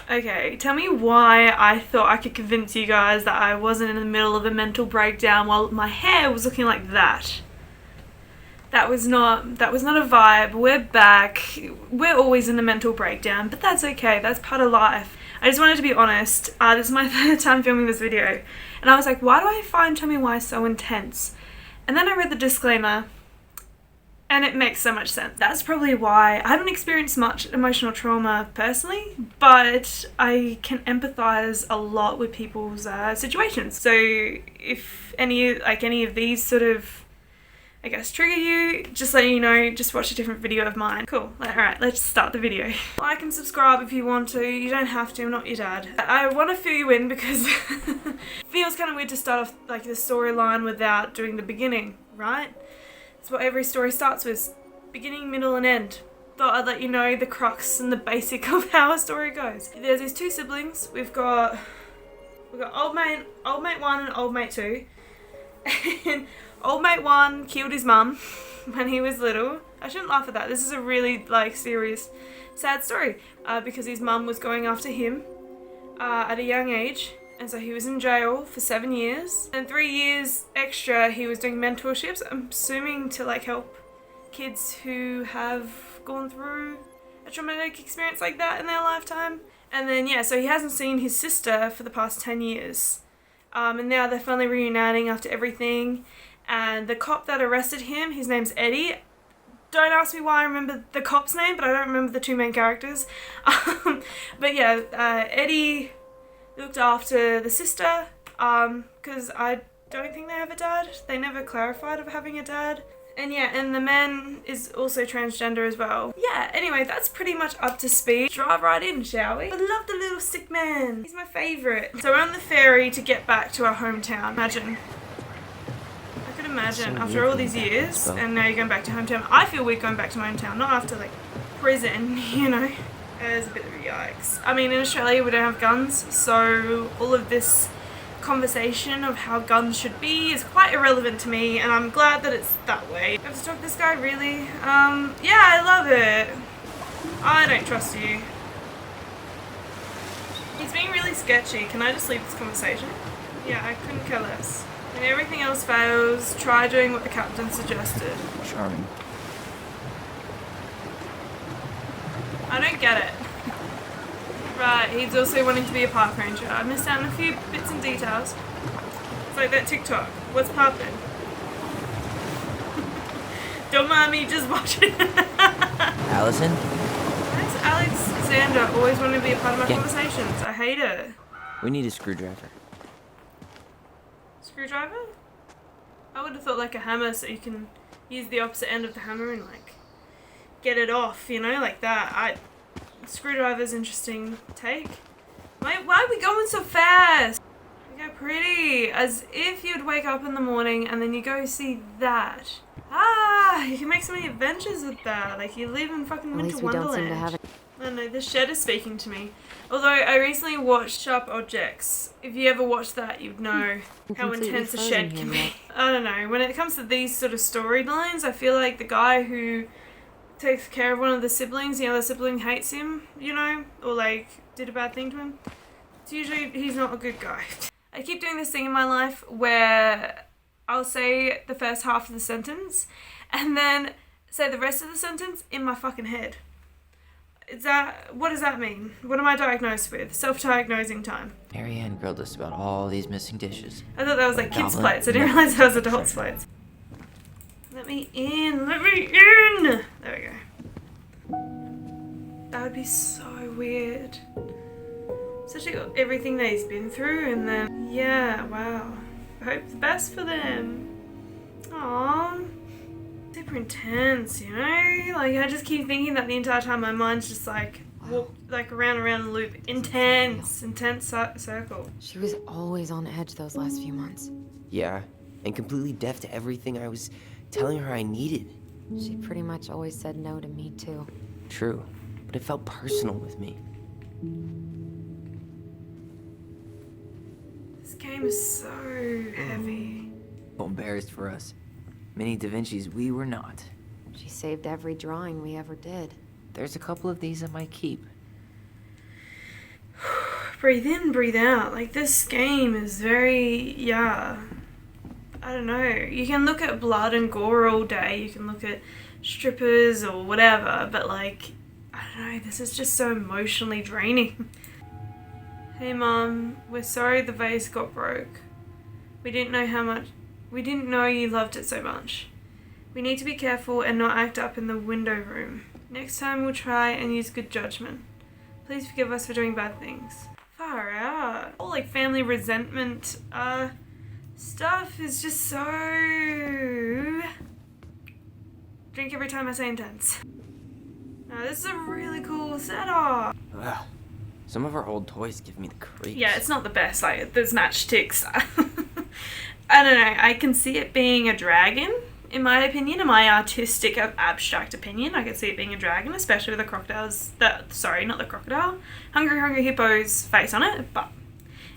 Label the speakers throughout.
Speaker 1: Okay, tell me why I thought I could convince you guys that I wasn't in the middle of a mental breakdown while my hair was looking like that. That was not a vibe. We're back. We're always in a mental breakdown, but that's okay. That's part of life. I just wanted to be honest. This is my third time filming this video, and I was like, why do I find Tell Me Why so intense? And then I read the disclaimer, and it makes so much sense. That's probably why I haven't experienced much emotional trauma personally, but I can empathize a lot with people's situations. So if any of these sort of, I guess, trigger you, just let you know, just watch a different video of mine. Cool. Alright, let's start the video. Like and subscribe if you want to. You don't have to, I'm not your dad. I want to fill you in because it feels kind of weird to start off like the storyline without doing the beginning, right? That's what every story starts with. Beginning, middle, and end. Thought I'd let you know the crux and the basic of how a story goes. There's these two siblings. We've got old mate 1 and old mate 2. And old mate 1 killed his mum when he was little. I shouldn't laugh at that. This is a really serious, sad story because his mum was going after him at a young age. And so he was in jail for 7 years. And 3 years extra he was doing mentorships, I'm assuming to help kids who have gone through a traumatic experience like that in their lifetime. And then so he hasn't seen his sister for the past 10 years. And now they're finally reuniting after everything. And the cop that arrested him, his name's Eddie. Don't ask me why I remember the cop's name, but I don't remember the two main characters. But Eddie looked after the sister, because I don't think they have a dad. They never clarified of having a dad. And the man is also transgender as well. Anyway, that's pretty much up to speed. Drive right in, shall we? I love the little sick man. He's my favourite. So we're on the ferry to get back to our hometown. Imagine, so after all these years, and now you're going back to hometown. I feel weird going back to my hometown, not after prison, you know. It's a bit of a yikes. I mean, in Australia we don't have guns, so all of this conversation of how guns should be is quite irrelevant to me, and I'm glad that it's that way. I have to talk to this guy, really? Yeah, I love it. I don't trust you. He's being really sketchy. Can I just leave this conversation? Yeah, I couldn't care less. When everything else fails, try doing what the captain suggested.
Speaker 2: Charming.
Speaker 1: I don't get it. Right, he's also wanting to be a park ranger. I missed out on a few bits and details. It's like that TikTok. What's poppin'? Don't mind me, just watching.
Speaker 2: Allison?
Speaker 1: Why does Alexander always want to be a part of my conversations? I hate it.
Speaker 2: We need a screwdriver.
Speaker 1: Screwdriver? I would have thought a hammer so you can use the opposite end of the hammer and get it off, you know, like that. Screwdriver's interesting take. Why are we going so fast? We go pretty. As if you'd wake up in the morning and then you go see that. You can make so many adventures with that. You live in fucking Winter Wonderland. I don't know, the shed is speaking to me. Although I recently watched Sharp Objects. If you ever watched that, you'd know how intense a shed can be. I don't know, when it comes to these sort of storylines, I feel like the guy who takes care of one of the siblings, the other sibling hates him, you know, or did a bad thing to him. It's usually, he's not a good guy. I keep doing this thing in my life where I'll say the first half of the sentence and then say the rest of the sentence in my fucking head. What does that mean? What am I diagnosed with? Self-diagnosing time.
Speaker 2: Marianne grilled us about all these missing dishes.
Speaker 1: I thought that was kids' plates. I didn't realize that was adults' plates. Let me in! Let me in! There we go. That would be so weird. Especially everything that he's been through, and then, wow. I hope the best for them. Aww. Super intense, you know? I just keep thinking that the entire time. My mind's just walk around and loop. Intense circle.
Speaker 3: She was always on edge those last few months.
Speaker 4: Yeah, and completely deaf to everything I was telling her I needed.
Speaker 3: She pretty much always said no to me, too.
Speaker 4: True, but it felt personal with me.
Speaker 1: This game is so heavy.
Speaker 2: Embarrassed for us. Many Da Vinci's we were not.
Speaker 3: She saved every drawing we ever did.
Speaker 2: There's a couple of these I might keep.
Speaker 1: breathe in, breathe out. Like, this game is very, yeah, I don't know. You can look at blood and gore all day, you can look at strippers or whatever, but like, I don't know, this is just so emotionally draining. Hey Mom, we're sorry the vase got broke. We didn't know you loved it so much. We need to be careful and not act up in the window room. Next time we'll try and use good judgment. Please forgive us for doing bad things. Far out. All like family resentment stuff is just so... Drink every time I say intense. Now this is a really cool setup.
Speaker 4: Ugh. Some of our old toys give me the creeps.
Speaker 1: Yeah, it's not the best. Like, there's matchsticks. I don't know. I can see it being a dragon, in my opinion, in my artistic, abstract opinion. I can see it being a dragon, especially with the crocodile's... sorry, not the crocodile. Hungry Hippo's face on it, but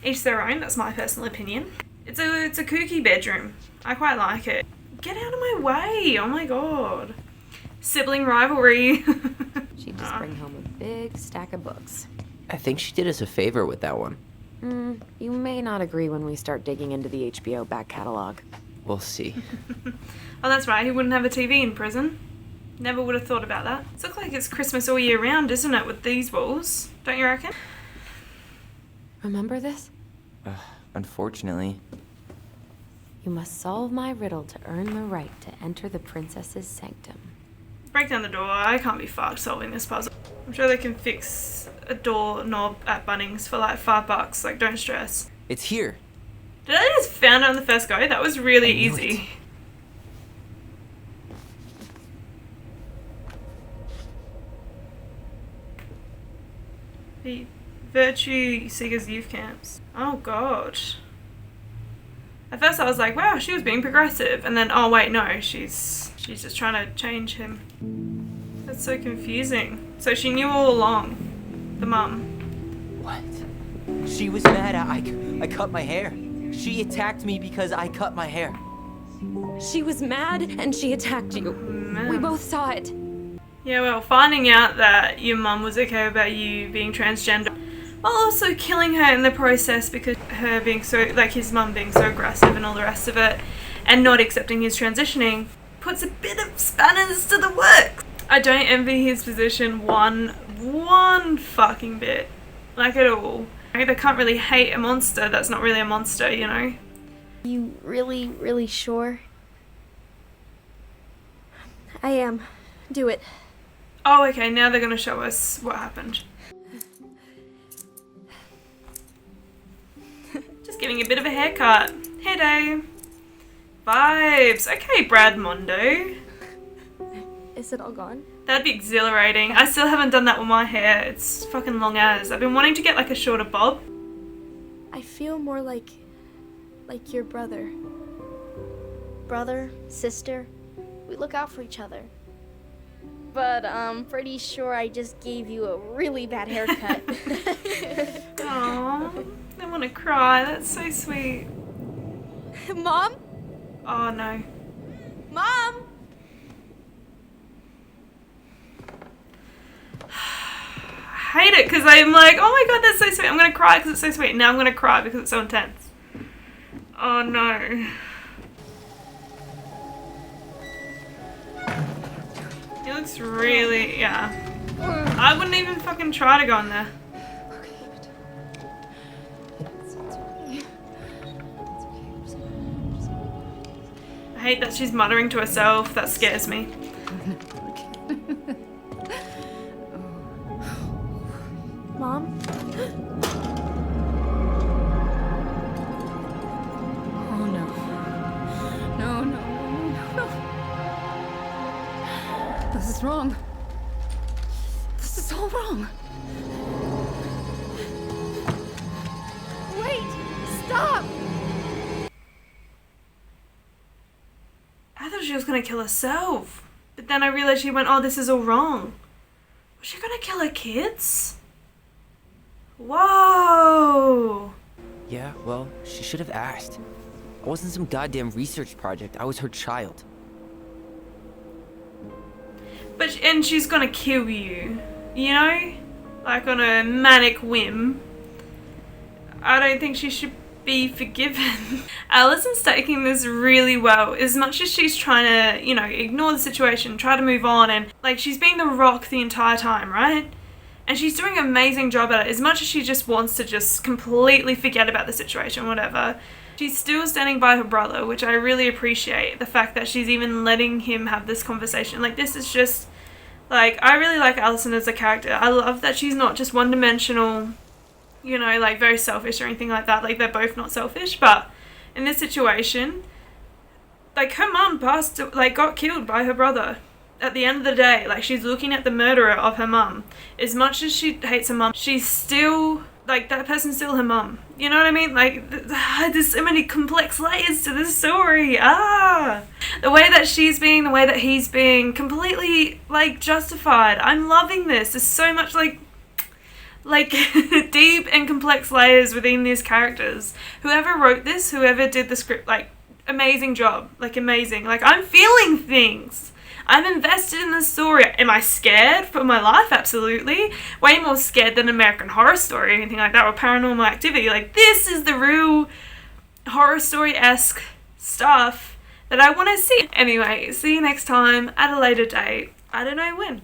Speaker 1: each their own. That's my personal opinion. It's a kooky bedroom. I quite like it. Get out of my way! Oh my god. Sibling rivalry.
Speaker 3: She'd just bring home a big stack of books.
Speaker 4: I think she did us a favor with that one.
Speaker 3: You may not agree when we start digging into the HBO back catalog.
Speaker 4: We'll see.
Speaker 1: Oh, that's right. He wouldn't have a TV in prison. Never would have thought about that. It looks like it's Christmas all year round, isn't it, with these walls? Don't you reckon?
Speaker 3: Remember this?
Speaker 4: Unfortunately.
Speaker 3: You must solve my riddle to earn the right to enter the princess's sanctum.
Speaker 1: Break down the door. I can't be fucked solving this puzzle. I'm sure they can fix a door knob at Bunnings for like $5. Like, don't stress.
Speaker 4: It's here.
Speaker 1: Did I just found it on the first go? That was really
Speaker 4: I knew
Speaker 1: easy. The Virtue Seekers Youth Camps. Oh god. At first I was like, wow, she was being progressive. And then, oh wait, no, she's just trying to change him. That's so confusing. So she knew all along. The mum.
Speaker 2: What? She was mad I cut my hair. She attacked me because I cut my hair.
Speaker 3: She was mad and she attacked you.
Speaker 1: Man.
Speaker 3: We both saw it.
Speaker 1: Yeah, well, finding out that your mum was okay about you being transgender, while also killing her in the process because her being so, like his mum being so aggressive and all the rest of it, and not accepting his transitioning, puts a bit of spanners to the works. I don't envy his position one fucking bit. Like, at all. They can't really hate a monster that's not really a monster, you know?
Speaker 5: You really sure? I am. Do it.
Speaker 1: Oh, okay, now they're gonna show us what happened. Just giving a bit of a haircut. Hair day. Vibes. Okay, Brad Mondo.
Speaker 5: Is it all gone?
Speaker 1: That'd be exhilarating. I still haven't done that with my hair. It's fucking long as. I've been wanting to get like a shorter bob.
Speaker 5: I feel more like your brother. Brother, sister, we look out for each other. But I'm pretty sure I just gave you a really bad haircut.
Speaker 1: Aww, I want to cry. That's so sweet.
Speaker 5: Mom?
Speaker 1: Oh no.
Speaker 5: Mom!
Speaker 1: I hate it because I'm like, oh my god, that's so sweet. I'm going to cry because it's so sweet. Now I'm going to cry because it's so intense. Oh no. He looks really, yeah. I wouldn't even fucking try to go in there. I hate that she's muttering to herself. That scares me.
Speaker 5: Mom?
Speaker 6: Oh no. No. This is wrong. This is all wrong.
Speaker 5: Wait! Stop!
Speaker 1: I thought she was gonna kill herself. But then I realized she went, oh, this is all wrong. Was she gonna kill her kids? Whoa!
Speaker 4: Yeah, well, she should have asked. I wasn't some goddamn research project. I was her child.
Speaker 1: And she's gonna kill you, you know? Like on a manic whim. I don't think she should be forgiven. Allison's taking this really well. As much as she's trying to, you know, ignore the situation, try to move on, and like she's being the rock the entire time, right? And she's doing an amazing job at it. As much as she just wants to just completely forget about the situation, whatever, she's still standing by her brother, which I really appreciate. The fact that she's even letting him have this conversation. Like, this is just, like, I really like Allison as a character. I love that she's not just one-dimensional, you know, like very selfish or anything like that. Like, they're both not selfish, but in this situation, like, her mum got killed by her brother. At the end of the day, like, she's looking at the murderer of her mum. As much as she hates her mum, she's still, like, that person's still her mum. You know what I mean? Like, there's so many complex layers to this story. The way that she's being, the way that he's being, completely, like, justified. I'm loving this. There's so much, like deep and complex layers within these characters. Whoever wrote this, whoever did the script, like, amazing job. Like, amazing. Like, I'm feeling things. I'm invested in the story. Am I scared for my life? Absolutely. Way more scared than American Horror Story or anything like that, or Paranormal Activity. Like, this is the real horror story-esque stuff that I want to see. Anyway, see you next time at a later date. I don't know when.